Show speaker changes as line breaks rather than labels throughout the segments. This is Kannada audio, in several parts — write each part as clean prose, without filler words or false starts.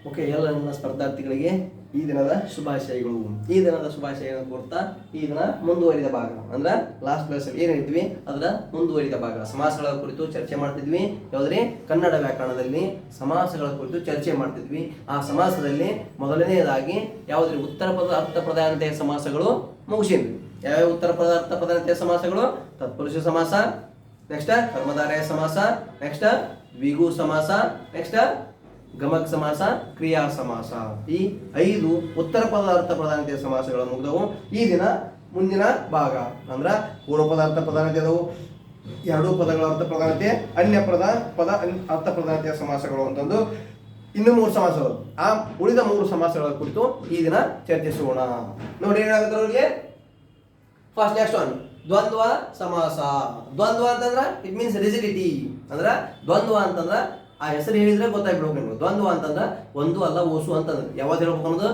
ಓಕೆ, ಎಲ್ಲ ನನ್ನ ಸ್ಪರ್ಧಾರ್ಥಿಗಳಿಗೆ ಈ ದಿನದ ಶುಭಾಶಯಗಳು. ಈ ದಿನದ ಶುಭಾಶಯಗಳನ್ನು ಕೋರ್ತಾ ಈ ದಿನ ಮುಂದುವರಿದ ಭಾಗ ಅಂದ್ರೆ ಲಾಸ್ಟ್ ಕ್ಲಾಸಲ್ಲಿ ಏನು ಹೇಳ್ತೀವಿ ಅದರ ಮುಂದುವರಿದ ಭಾಗ ಸಮಾಸಗಳ ಕುರಿತು ಚರ್ಚೆ ಮಾಡ್ತಿದ್ವಿ. ಯಾವುದ್ರೆ ಕನ್ನಡ ವ್ಯಾಕರಣದಲ್ಲಿ ಸಮಾಸಗಳ ಕುರಿತು ಚರ್ಚೆ ಮಾಡ್ತಿದ್ವಿ. ಆ ಸಮಾಸದಲ್ಲಿ ಮೊದಲನೆಯದಾಗಿ ಯಾವುದ್ರಿ ಉತ್ತರ ಪದ ಅರ್ಥ ಪ್ರಧಾನತೆಯ ಸಮಾಸಗಳು ಮುಗಿಸಿದ್ವಿ. ಯಾವ್ಯಾವ ಉತ್ತರ ಪದ ಅರ್ಥ ಪ್ರಧಾನತೆಯ ಸಮಾಸಗಳು? ತತ್ಪುರುಷ ಸಮಾಸ, ನೆಕ್ಸ್ಟ್ ಕರ್ಮಧಾರಯ ಸಮಾಸ, ನೆಕ್ಸ್ಟ್ ದ್ವಿಗು ಸಮಾಸ, ನೆಕ್ಸ್ಟ್ ಗಮಕ ಸಮಾಸ, ಕ್ರಿಯಾ ಸಮಾಸ. ಈ 5 ಉತ್ತರ ಪದ ಅರ್ಥ ಪ್ರಧಾನತೆಯ ಸಮಾಸಗಳು ಮುಗಿದವು. ಈ ದಿನ ಮುಂದಿನ ಭಾಗ ಅಂದ್ರ ಪೂರ್ವ ಪದ ಅರ್ಥ ಪ್ರಧಾನತೆ ಅದವು, 2 ಪದಗಳ ಅರ್ಥ ಪ್ರಧಾನತೆ, ಅನ್ಯ ಪದ ಅರ್ಥ ಪ್ರಧಾನತೆಯ ಸಮಾಸಗಳು ಅಂತಂದು ಇನ್ನು 3 ಸಮಾಸಗಳು. ಆ ಉಳಿದ 3 ಸಮಾಸಗಳ ಕುರಿತು ಈ ದಿನ ಚರ್ಚಿಸೋಣ. ನೋಡಿ ಏನಾಗುತ್ತೆ ಅವ್ರಿಗೆ. ಫಸ್ಟ್ ನೆಕ್ಸ್ಟ್ ಒನ್ ದ್ವಂದ್ವ ಸಮಾಸ. ದ್ವಂದ್ವ ಅಂತಂದ್ರ ಇಟ್ ಮೀನ್ಸ್ ರಿಜಿಡಿಟಿ. ಅಂದ್ರ ದ್ವಂದ್ವ ಅಂತಂದ್ರ ಆ ಹೆಸರು ಹೇಳಿದ್ರೆ ಗೊತ್ತಾಗ್ಬಿಡ್ಬೇಕು ನಿಮ್ಗೆ. ದ್ವಂದ್ವ ಅಂತಂದ್ರ ಒಂದು ಅಲ್ಲ ಓಸು ಅಂತಂದ್ರೆ ಯಾವಾಗ ಹೇಳ್ಬೇಕು ಅನ್ನೋದು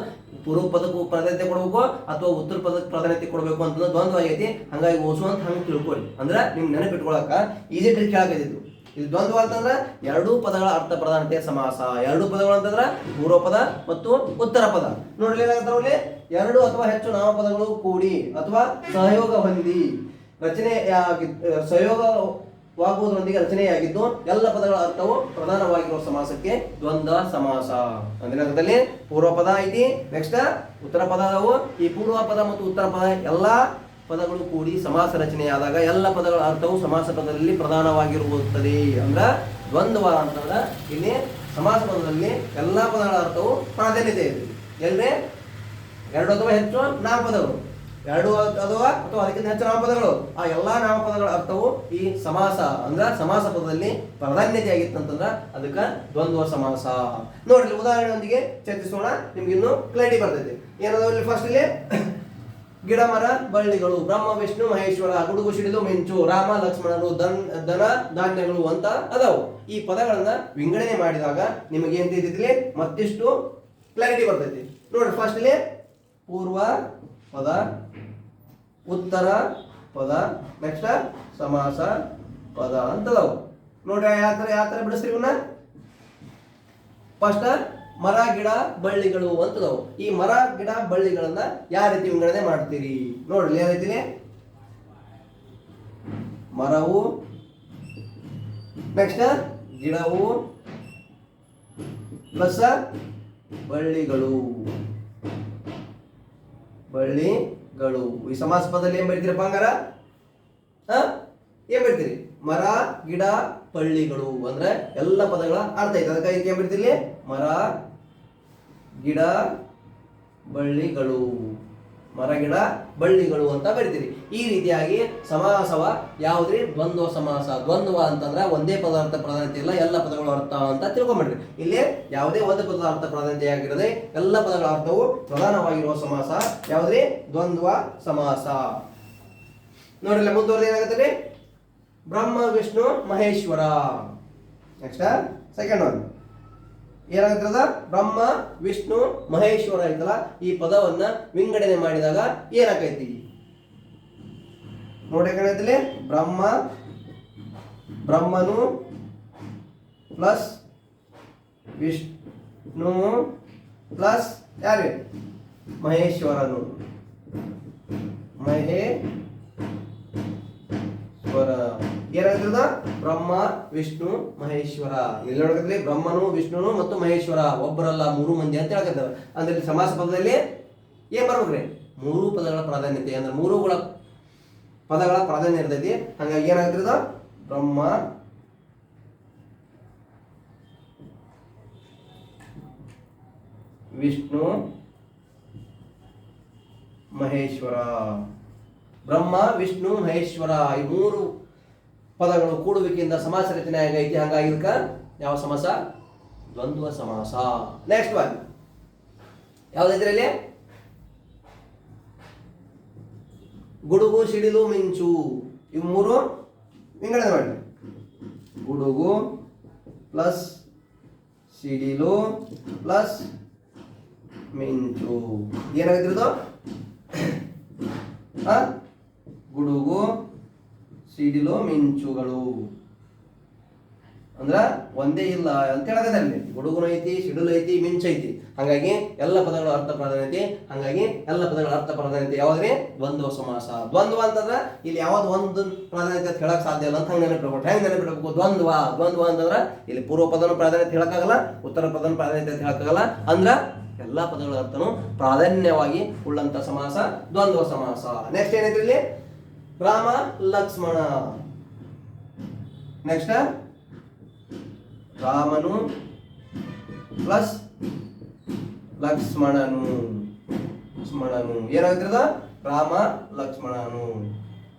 ಪೂರ್ವ ಪದಕ್ಕೂ ಪ್ರಾಧಾನ್ಯತೆ ಕೊಡಬೇಕು ಅಥವಾ ಉತ್ತರ ಪದಕ್ಕೆ ಪ್ರಾಧಾನ್ಯತೆ ಕೊಡಬೇಕು ಅಂತಂದ್ರೆ ದ್ವಂದ್ವ ಆಗೈತಿ. ಹಂಗಾಗಿ ಓಸು ಅಂತ ಹಂಗೆ ತಿಳ್ಕೊಳ್ಳಿ. ಅಂದ್ರೆ ನಿಮ್ಗೆ ನೆನಪಿಟ್ಕೊಳಕ ಈಸಿ ಟ್ರಿಕ್ ಹೇಳಾಕೈತಿದ್ದು. ಇದು ದ್ವಂದ್ವ ಅಂತಂದ್ರೆ 2 ಪದಗಳ ಅರ್ಥ ಪ್ರಧಾನತೆಯ ಸಮಾಸ. 2 ಪದಗಳು ಅಂತಂದ್ರೆ ಪೂರ್ವ ಪದ ಮತ್ತು ಉತ್ತರ ಪದ. ನೋಡ್ಲಿ ಏನಾಗುತ್ತೆ, 2 ಅಥವಾ ಹೆಚ್ಚು ನಾಮಪದಗಳು ಕೂಡಿ ಅಥವಾ ಸಹಯೋಗ ಹೊಂದಿ ಸಹಯೋಗವಾಗುವುದರೊಂದಿಗೆ ರಚನೆಯಾಗಿದ್ದು ಎಲ್ಲ ಪದಗಳ ಅರ್ಥವು ಪ್ರಧಾನವಾಗಿರುವ ಸಮಾಸಕ್ಕೆ ದ್ವಂದ್ವ ಸಮಾಸ. ಅಂದ್ರೆ ಅರ್ಥದಲ್ಲಿ ಪೂರ್ವ ಪದ ಐತಿ, ನೆಕ್ಸ್ಟ್ ಉತ್ತರ ಪದ ಅದಾವು. ಈ ಪೂರ್ವ ಪದ ಮತ್ತು ಉತ್ತರ ಪದ ಎಲ್ಲಾ ಪದಗಳು ಕೂಡಿ ಸಮಾಸ ರಚನೆಯಾದಾಗ ಎಲ್ಲ ಪದಗಳ ಅರ್ಥವು ಸಮಾಸ ಪದದಲ್ಲಿ ಪ್ರಧಾನವಾಗಿರುತ್ತದೆ. ಅಂದ್ರ ದ್ವಂದ್ವ ಅಂತಂದ್ರೆ ಇಲ್ಲಿ ಸಮಾಸ ಪದದಲ್ಲಿ ಎಲ್ಲಾ ಪದಗಳ ಅರ್ಥವು ಪ್ರಾಧಾನ್ಯತೆ ಇದೆ. ಎಲ್ಲೇ 2 ಅಥವಾ ಹೆಚ್ಚು ನಾಮಪದಗಳು, 2 ಅಥವಾ ಅದಕ್ಕಿಂತ ಹೆಚ್ಚು ನಾಮಪದಗಳು, ಆ ಎಲ್ಲಾ ನಾಮಪದಗಳ ಅರ್ಥವು ಈ ಸಮಾಸ ಅಂದ್ರ ಸಮಾಸ ಪದದಲ್ಲಿ ಪ್ರಾಧಾನ್ಯತೆ ಆಗಿತ್ತಂತಂದ್ರ ಅದಕ್ಕೆ ದ್ವಂದ್ವ ಸಮಾಸ. ನೋಡ್ರಿ ಉದಾಹರಣೆಯೊಂದಿಗೆ ಚರ್ಚಿಸೋಣ, ನಿಮ್ಗೆ ಇನ್ನು ಕ್ಲಾರಿಟಿ ಬರ್ತೈತಿ. ಏನದ ಇಲ್ಲಿ ಫಸ್ಟ್ ಇಲ್ಲಿ ಗಿಡ ಮರ ಬಳ್ಳಿಗಳು, ಬ್ರಹ್ಮ ವಿಷ್ಣು ಮಹೇಶ್ವರ, ಗುಡುಗು ಸಿಡಿಲು ಮಿಂಚು, ರಾಮ ಲಕ್ಷ್ಮಣರು, ದನ ಧಾನ್ಯಗಳು ಅಂತ ಅದಾವು. ಈ ಪದಗಳನ್ನ ವಿಂಗಡಣೆ ಮಾಡಿದಾಗ ನಿಮಗೆ ಏನ್ ತಿಳಿತೈತಿ ಮತ್ತಿಷ್ಟು ಕ್ಲಾರಿಟಿ ಬರ್ತೈತಿ. ನೋಡ್ರಿ ಫಸ್ಟ್ ಇಲ್ಲಿ ಪೂರ್ವ ಪದ, ಉತ್ತರ ಪದ, ನೆಕ್ಸ್ಟ್ ಸಮಾಸ ಪದ ಅಂತದವು. ನೋಡ್ರಿ ಯಾವ ತರ ಬಿಡಿಸ್ರಿ ಇವನ್ನ. ಫಸ್ಟ್ ಮರ ಗಿಡ ಬಳ್ಳಿಗಳು ಅಂತದವು. ಈ ಮರ ಗಿಡ ಬಳ್ಳಿಗಳನ್ನ ಯಾವ ರೀತಿ ವಿಂಗಡಣೆ ಮಾಡ್ತೀರಿ ನೋಡ್ರಿ. ಏನೈತಿ ಮರವು, ನೆಕ್ಸ್ಟ್ ಗಿಡವು ಪ್ಲಸ್ ಬಳ್ಳಿಗಳು. ಈ ಸಮಾಸ ಪದದಲ್ಲಿ ಏನ್ ಬರೀತೀರಪ್ಪ ಹಂಗಾರ? ಏನ್ ಬರೀತೀರಿ? ಮರ ಗಿಡ ಬಳ್ಳಿಗಳು ಅಂದ್ರೆ ಎಲ್ಲ ಪದಗಳ ಅರ್ಥ ಐತೆ. ಅದಕ್ಕೆ ಏನ್ ಬರೀತಿರ್ಲಿ? ಮರ ಗಿಡ ಬಳ್ಳಿಗಳು, ಮರ ಗಿಡ ಬಳ್ಳಿಗಳು ಅಂತ ಬರೀತೀರಿ. ಈ ರೀತಿಯಾಗಿ ಸಮಾಸವ ಯಾವುದ್ರಿ? ದ್ವಂದ್ವ ಸಮಾಸ. ದ್ವಂದ್ವ ಅಂತಂದ್ರೆ ಒಂದೇ ಪದ ಅರ್ಥ ಪ್ರಾಧಾನ್ಯತೆ ಇಲ್ಲ, ಎಲ್ಲ ಪದಗಳ ಅರ್ಥ ಅಂತ ತಿಳ್ಕೊಂಡ್ಬಿಡ್ರಿ. ಇಲ್ಲಿ ಯಾವುದೇ ಒಂದು ಪದದ ಅರ್ಥ ಪ್ರಾಧಾನ್ಯತೆ ಆಗಿರದೆ ಎಲ್ಲ ಪದಗಳ ಅರ್ಥವು ಪ್ರಧಾನವಾಗಿರುವ ಸಮಾಸ ಯಾವುದ್ರಿ? ದ್ವಂದ್ವ ಸಮಾಸ. ನೋಡ್ರಿ ಮುಂದುವರೆದ ಏನಾಗುತ್ತೆ? Brahma Vishnu Maheshwara. Next second one ಏನಾಗ್ತದ? ಬ್ರಹ್ಮ ವಿಷ್ಣು ಮಹೇಶ್ವರ ಐತಲ್ಲ, ಈ ಪದವನ್ನ ವಿಂಗಡಣೆ ಮಾಡಿದಾಗ ಏನಾಗೈತಿ ನೋಡಿ. ಏನಾಗ್ತದೆ? ಬ್ರಹ್ಮನು ಪ್ಲಸ್ ವಿಷ್ಣು ಪ್ಲಸ್ ಯಾರು? ಮಹೇಶ್ವರನು. ಏನಾಗ್ತದ? ಬ್ರಹ್ಮ ವಿಷ್ಣು ಮಹೇಶ್ವರ. ಇಲ್ಲಿ ನೋಡಿದ್ರೆ ಬ್ರಹ್ಮನು ವಿಷ್ಣುನು ಮತ್ತು ಮಹೇಶ್ವರ ಒಬ್ಬರಲ್ಲ 3 ಮಂದಿ ಅಂತ ಹೇಳ್ತಾರೆ. ಅಂದ್ರೆ ಸಮಾಸ ಪದದಲ್ಲಿ ಏನ್ ಬರ್ಬೇಕ್ರಿ? 3 ಪದಗಳ ಪ್ರಾಧಾನ್ಯತೆ ಅಂದ್ರೆ 3 ಪದಗಳ ಪ್ರಾಧಾನ್ಯ ಇರ್ತೈತಿ. ಹಂಗಾಗಿ ಏನಾಗ್ತದ? ಬ್ರಹ್ಮ ವಿಷ್ಣು ಮಹೇಶ್ವರ. ಬ್ರಹ್ಮ ವಿಷ್ಣು ಮಹೇಶ್ವರ ಈ 3 ಪದಗಳು ಕೂಡುವಿಕೆಯಿಂದ ಸಮಾಸ ರಚನೆ ಆಗೈತಿ. ಹಂಗಾಗಿ ಇದಕ್ಕ ಯಾವ ಸಮಾಸ? ದ್ವಂದ್ವ ಸಮಾಸ. ನೆಕ್ಸ್ಟ್ ಒನ್ ಯಾವ್ದೈತ್ರಿ ಇಲ್ಲಿ? ಗುಡುಗು ಸಿಡಿಲು ಮಿಂಚು. ಇವು 3 ವಿಂಗಡಣೆ ಮಾಡಿ. ಗುಡುಗು ಪ್ಲಸ್ ಸಿಡಿಲು ಪ್ಲಸ್ ಮಿಂಚು ಏನಾಗಿದ್ರದು? ಗುಡುಗು ಸಿಡಿಲು ಮಿಂಚುಗಳು. ಅಂದ್ರ ಒಂದೇ ಇಲ್ಲ ಅಂತ ಹೇಳಕತ್ತಲ್ಲಿ. ಗುಡುಗುನು ಐತಿ, ಸಿಡಿಲು ಐತಿ, ಮಿಂಚು ಐತಿ. ಹಾಗಾಗಿ ಎಲ್ಲ ಪದಗಳ ಅರ್ಥ ಪ್ರಾಧಾನ್ಯತೆ. ಹಾಗಾಗಿ ಎಲ್ಲ ಪದಗಳ ಅರ್ಥ ಪ್ರಾಧಾನ್ಯತೆ ಯಾವ್ದ್ರಿ? ದ್ವಂದ್ವ ಸಮಾಸ. ದ್ವಂದ್ವ ಅಂತಂದ್ರ ಇಲ್ಲಿ ಯಾವ್ದು ಒಂದು ಪ್ರಾಧಾನ್ಯತೆ ಅಂತ ಹೇಳಕ್ ಸಾಧ್ಯ ಇಲ್ಲ ಅಂತ ಹಂಗೆ ನೆನಪಿಡ್ಬೇಕು. ಹೆಂಗ್ ನೆನಪಿಡ್ಬೇಕು? ದ್ವಂದ್ವ. ದ್ವಂದ್ವ ಅಂತಂದ್ರ ಇಲ್ಲಿ ಪೂರ್ವ ಪದನ ಪ್ರಾಧಾನ್ಯತೆ ಹೇಳಕ್ಕಾಗಲ್ಲ, ಉತ್ತರ ಪದನ ಪ್ರಾಧಾನ್ಯತೆ ಅಂತ ಹೇಳಕ್ಕಾಗಲ್ಲ. ಅಂದ್ರ ಎಲ್ಲಾ ಪದಗಳ ಅರ್ಥನು ಪ್ರಾಧಾನ್ಯವಾಗಿ ಉಳ್ಳಂತ ಸಮಾಸ ದ್ವಂದ್ವ ಸಮಾಸ. ನೆಕ್ಸ್ಟ್ ಏನೈತಿ ಇಲ್ಲಿ? ರಾಮ ಲಕ್ಷ್ಮಣ. ನೆಕ್ಸ್ಟ್ ರಾಮನು ಪ್ಲಸ್ ಲಕ್ಷ್ಮಣನು. ಲಕ್ಷ್ಮಣನು ಏನಾಗ್ತಿರದ? ರಾಮ ಲಕ್ಷ್ಮಣನು.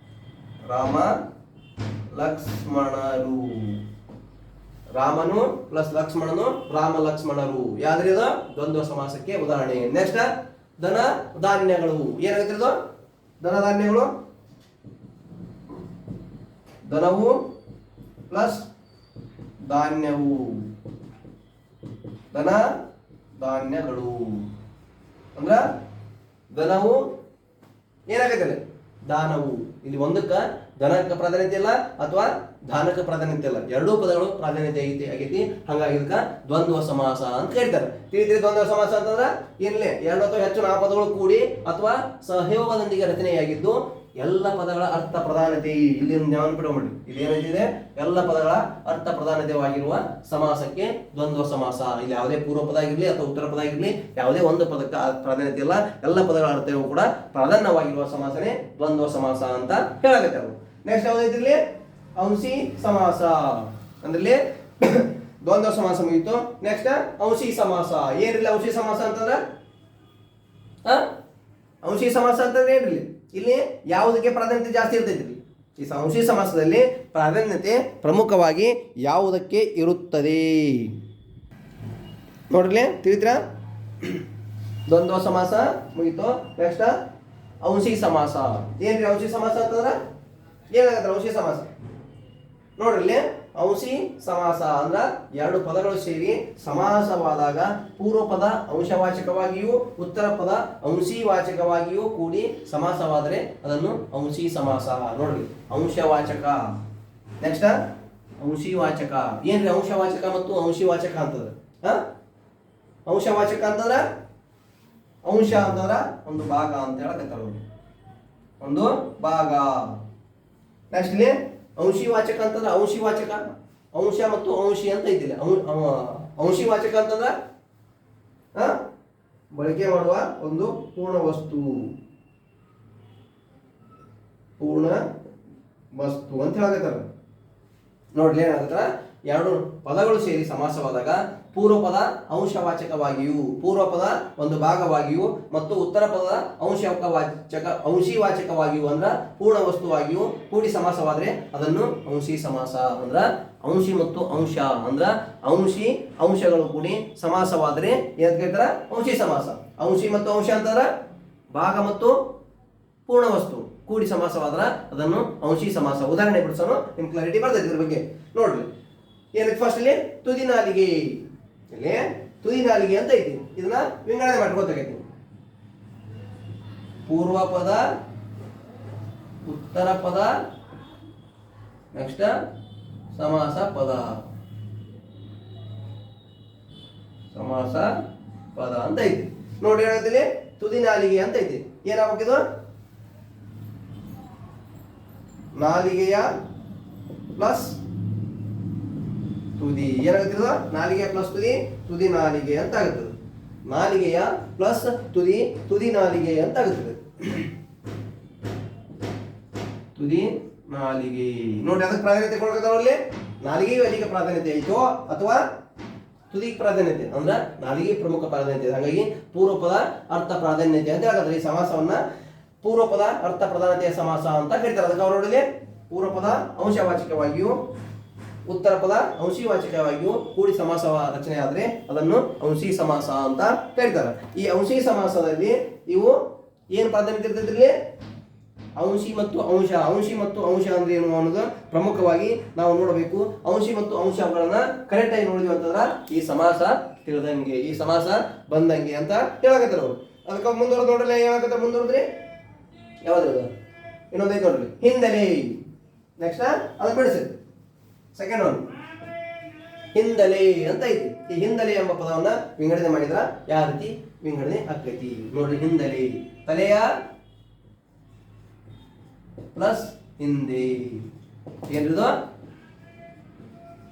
ರಾಮ ಲಕ್ಷ್ಮಣರು. ರಾಮನು ಪ್ಲಸ್ ಲಕ್ಷ್ಮಣನು, ರಾಮ ಲಕ್ಷ್ಮಣರು. ಯಾವ್ದ್ರಿ ಅದು? ದ್ವಂದ್ವ ಸಮಾಸಕ್ಕೆ ಉದಾಹರಣೆ. ನೆಕ್ಸ್ಟ್ ಧನ ಧಾನ್ಯಗಳು. ಏನಾಗ್ತಿರೋದು? ಧನ ಧಾನ್ಯಗಳು. ಧನವು ಪ್ಲಸ್ ಧಾನ್ಯವು. ಧನ ಧಾನ್ಯಗಳು ಅಂದ್ರ ಧನವು ಏನಾಗೈತೆ? ದಾನವು. ಇಲ್ಲಿ ಒಂದಕ್ಕ ಧನಕ್ಕೆ ಪ್ರಾಧಾನ್ಯತೆ ಇಲ್ಲ ಅಥವಾ ದಾನಕ್ಕೆ ಪ್ರಾಧಾನ್ಯತೆ ಇಲ್ಲ, ಎರಡೂ ಪದಗಳು ಪ್ರಾಧಾನ್ಯತೆ ಆಗೈತಿ. ಹಂಗಾಗಿ ಇದಕ್ಕ ದ್ವಂದ್ವ ಸಮಾಸ ಅಂತ ಹೇಳ್ತಾರೆ. ತಿಳಿದ್ರಿ? ದ್ವಂದ್ವ ಸಮಾಸ ಅಂತಂದ್ರ ಏನಿಲ್ಲ, ಎರಡು ಅಥವಾ ಹೆಚ್ಚು ನಾಮಪದಗಳು ಕೂಡಿ ಅಥವಾ ಸಹಯೋಗದೊಂದಿಗೆ ರಚನೆಯಾಗಿದ್ದು ಎಲ್ಲ ಪದಗಳ ಅರ್ಥ ಪ್ರಧಾನತೆ. ಇಲ್ಲಿ ನೆನಪಿಡಬೇಡಿ, ಇಲ್ಲಿ ಏನಿದೆ? ಎಲ್ಲ ಪದಗಳ ಅರ್ಥ ಪ್ರಧಾನತೆವಾಗಿರುವ ಸಮಾಸಕ್ಕೆ ದ್ವಂದ್ವ ಸಮಾಸ. ಇಲ್ಲಿ ಯಾವುದೇ ಪೂರ್ವ ಪದ ಆಗಿರ್ಲಿ ಅಥವಾ ಉತ್ತರ ಪದ ಆಗಿರ್ಲಿ, ಯಾವುದೇ ಒಂದು ಪದಕ್ಕೆ ಪ್ರಾಧಾನ್ಯತೆ ಇಲ್ಲ, ಎಲ್ಲ ಪದಗಳ ಅರ್ಥವೂ ಕೂಡ ಪ್ರಾಧಾನ್ಯವಾಗಿರುವ ಸಮಾಸನೆ ದ್ವಂದ್ವ ಸಮಾಸ ಅಂತ ಹೇಳಾಗತ್ತೆ. ನೆಕ್ಸ್ಟ್ ಯಾವ್ದೈತಿ ಇಲ್ಲಿ? ಅಂಶಿ ಸಮಾಸ. ಅಂದ್ರೆ ದ್ವಂದ್ವ ಸಮಾಸ ಮುಗಿತು. ನೆಕ್ಸ್ಟ್ ಅಂಶಿ ಸಮಾಸ. ಏನಿಲ್ಲ ಅಂಶಿ ಸಮಾಸ ಅಂತಂದ್ರ? ಅಂಶಿ ಸಮಾಸ ಅಂತಂದ್ರೆ ಏನಿಲ್ಲ, ಇಲ್ಲಿ ಯಾವುದಕ್ಕೆ ಪ್ರಾಧಾನ್ಯತೆ ಜಾಸ್ತಿ ಇರ್ತೈತಿ? ಈ ಅಂಶಿ ಸಮಾಸದಲ್ಲಿ ಪ್ರಾಧಾನ್ಯತೆ ಪ್ರಮುಖವಾಗಿ ಯಾವುದಕ್ಕೆ ಇರುತ್ತದೆ ನೋಡ್ರಿ? ತಿಳಿದ್ರ? ದ್ವಂದ್ವ ಸಮಾಸ ಮುಗಿತು. ನೆಕ್ಸ್ಟ್ ಅಂಶಿ ಸಮಾಸ. ಏನ್ರಿ ಅಂಶಿ ಸಮಾಸ ಅಂತಂದ್ರ? ಏನಾಗತ್ತ ಅಂಶಿ ಸಮಾಸ ನೋಡ್ರಿ? ಅಂಶಿ ಸಮಾಸ ಅಂದ್ರ ಎರಡು ಪದಗಳು ಸೇರಿ ಸಮಾಸವಾದಾಗ ಪೂರ್ವ ಪದ ಅಂಶವಾಚಕವಾಗಿಯೂ ಉತ್ತರ ಪದ ಅಂಶಿವಾಚಕವಾಗಿಯೂ ಕೂಡಿ ಸಮಾಸವಾದರೆ ಅದನ್ನು ಅಂಶಿ ಸಮಾಸ. ನೋಡ್ರಿ, ಅಂಶವಾಚಕ. ನೆಕ್ಸ್ಟ್ ಅಂಶಿವಾಚಕ. ಏನ್ರಿ ಅಂಶವಾಚಕ ಮತ್ತು ಅಂಶಿವಾಚಕ ಅಂತಂದ್ರ? ಅಂಶವಾಚಕ ಅಂತಂದ್ರ ಅಂಶ ಅಂತಂದ್ರ ಒಂದು ಭಾಗ ಅಂತ ಹೇಳಕತ್ತಾರ, ಒಂದು ಭಾಗ. ನೆಕ್ಸ್ಟ್ ಇಲ್ಲಿ ಅಂಶಿವಾಚಕ ಅಂತಂದ್ರೆ ಅಂಶಿವಾಚಕ ಅಂಶ ಮತ್ತು ಅಂಶಿ ಅಂತ ಐತಿಲ್ಲ. ಅಂಶಿವಾಚಕ ಅಂತಂದ್ರೆ ಬಳಕೆ ಮಾಡುವ ಒಂದು ಪೂರ್ಣ ವಸ್ತು, ಪೂರ್ಣ ವಸ್ತು ಅಂತ ಹೇಳಕತ್ತಾರ. ನೋಡ್ಲಿ ಏನಾಗತ್ತ? ಎರಡು ಪದಗಳು ಸೇರಿ ಸಮಾಸವಾದಾಗ ಪೂರ್ವ ಪದ ಅಂಶವಾಚಕವಾಗಿಯೂ, ಪೂರ್ವ ಪದ ಒಂದು ಭಾಗವಾಗಿಯೂ ಮತ್ತು ಉತ್ತರ ಪದ ಅಂಶಿವಾಚಕವಾಗಿಯೂ ಅಂದ್ರ ಪೂರ್ಣ ವಸ್ತುವಾಗಿಯೂ ಕೂಡಿ ಸಮಾಸವಾದ್ರೆ ಅದನ್ನು ಅಂಶಿ ಸಮಾಸ. ಅಂದ್ರ ಅಂಶಿ ಮತ್ತು ಅಂಶ ಅಂದ್ರ ಅಂಶಿ ಅಂಶಗಳು ಕೂಡಿ ಸಮಾಸವಾದ್ರೆ ಏನ್ ಕೇಳ್ತಾರ? ಅಂಶಿ ಸಮಾಸ. ಅಂಶಿ ಮತ್ತು ಅಂಶ ಅಂತಂದ್ರ ಭಾಗ ಮತ್ತು ಪೂರ್ಣ ವಸ್ತು ಕೂಡಿ ಸಮಾಸವಾದ್ರ ಅದನ್ನು ಅಂಶಿ ಸಮಾಸ. ಉದಾಹರಣೆ ಬಿಡಿಸೋಣ, ನಿಮ್ ಕ್ಲಾರಿಟಿ ಬರ್ತೈತಿ ಇದ್ರ ಬಗ್ಗೆ. ನೋಡ್ರಿ ಏನೈತಿ? ಫಸ್ಟ್ ಇಲ್ಲಿ ತುದಿ ನಾಲಿಗೆ. ಇಲ್ಲಿ ತುದಿ ನಾಲಿಗೆ ಅಂತ ಐತಿ. ಇದನ್ನ ವಿಂಗಡಣೆ ಮಾಡ್ಕೋತಾಗೈತಿ. ಪೂರ್ವ ಪದ, ಉತ್ತರ ಪದ, ನೆಕ್ಸ್ಟ್ ಸಮಾಸ ಪದ. ಸಮಾಸ ಪದ ಅಂತ ಐತಿ. ನೋಡಿ ಹೇಳತ್ತಿಲ್ಲಿ ತುದಿ ನಾಲಿಗೆ ಅಂತ ಐತಿ. ಏನಾಗಬೇಕಿದು? ನಾಲಿಗೆಯ ಪ್ಲಸ್ ತುದಿ. ಏನಾಗುತ್ತಿದ? ನಾಲಿಗೆ ಪ್ಲಸ್ ತುದಿ, ತುದಿ ನಾಲಿಗೆ ಅಂತ ಆಗುತ್ತದೆ. ನಾಲಿಗೆಯ ಪ್ಲಸ್ ತುದಿ, ತುದಿ ನಾಲಿಗೆ ಅಂತ ಆಗುತ್ತದೆ. ತುದಿ ನಾಲಿಗೆ. ನೋಡಿ ಅದಕ್ಕೆ ಪ್ರಾಧಾನ್ಯತೆ ಕೊಡ್ಕೋತಾವಲ್ಲಿ. ನಾಲಿಗೆಯು ಅಧಿಕ ಪ್ರಾಧಾನ್ಯತೆ ಐತೋ ಅಥವಾ ತುದಿ ಪ್ರಾಧಾನ್ಯತೆ ಅಂದ್ರ ನಾಲಿಗೆ ಪ್ರಮುಖ ಪ್ರಾಧಾನ್ಯತೆ. ಹಾಗಾಗಿ ಪೂರ್ವ ಪದ ಅರ್ಥ ಪ್ರಾಧಾನ್ಯತೆ ಅಂತ ಹೇಳಿದ್ರೆ ಈ ಸಮಾಸವನ್ನ ಪೂರ್ವ ಪದ ಅರ್ಥ ಪ್ರಾಧಾನ್ಯತೆಯ ಸಮಾಸ ಅಂತ ಹೇಳ್ತಾರೆ. ಅದಕ್ಕೆ ಅವರು ನೋಡಿ ಪೂರ್ವ ಪದ ಅಂಶವಾಚಕವಾಗಿಯೂ ಉತ್ತರ ಪದ ಅಂಶಿವಾಚಕವಾಗಿಯೂ ಕೂಡಿ ಸಮಾಸ ರಚನೆ ಆದ್ರೆ ಅದನ್ನು ಅಂಶಿ ಸಮಾಸ ಅಂತ ಹೇಳ್ತಾರೆ. ಈ ಅಂಶಿ ಸಮಾಸದಲ್ಲಿ ಇವು ಏನ್ ಪ್ರಾಧಾನ್ಯತೆ ಇರ್ತೈತ್ರಿ? ಅಂಶಿ ಮತ್ತು ಅಂಶ. ಅಂಶಿ ಮತ್ತು ಅಂಶ ಅಂದ್ರೆ ಏನು ಅನ್ನೋದು ಪ್ರಮುಖವಾಗಿ ನಾವು ನೋಡಬೇಕು. ಅಂಶಿ ಮತ್ತು ಅಂಶಗಳನ್ನ ಕರೆಕ್ಟ್ ಆಗಿ ನೋಡಿದ್ವಿ ಅಂತಂದ್ರ ಈ ಸಮಾಸ ತಿಳಿದಂಗೆ, ಈ ಸಮಾಸ ಬಂದಂಗೆ ಅಂತ ಹೇಳಕತ್ತಾರ ಅವರು. ಅದಕ್ಕೆ ಮುಂದುವರೆದು ನೋಡ್ರಿ ಹೇಳಕತ್ತಾರ. ಮುಂದುವರೆದ್ರಿ ಯಾವ್ದು ಇನ್ನೊಂದೈದು ನೋಡ್ರಿ, ಹಿನ್ನೆಲೆ. ನೆಕ್ಸ್ಟ್ ಅದನ್ನ ಬಿಡಿಸಿ. ಸೆಕೆಂಡ್ ಒನ್ ಹಿಂದಲೆ ಅಂತ ಐತಿ. ಈ ಹಿಂದಲೆ ಎಂಬ ಪದವನ್ನ ವಿಂಗಡಣೆ ಮಾಡಿದ್ರ ಯಾವ ರೀತಿ ವಿಂಗಡಣೆ ಆಕೈತಿ ನೋಡ್ರಿ. ಹಿಂದಲೆ ತಲೆಯ ಪ್ಲಸ್ ಹಿಂದೆ ಏನ್ರಿದು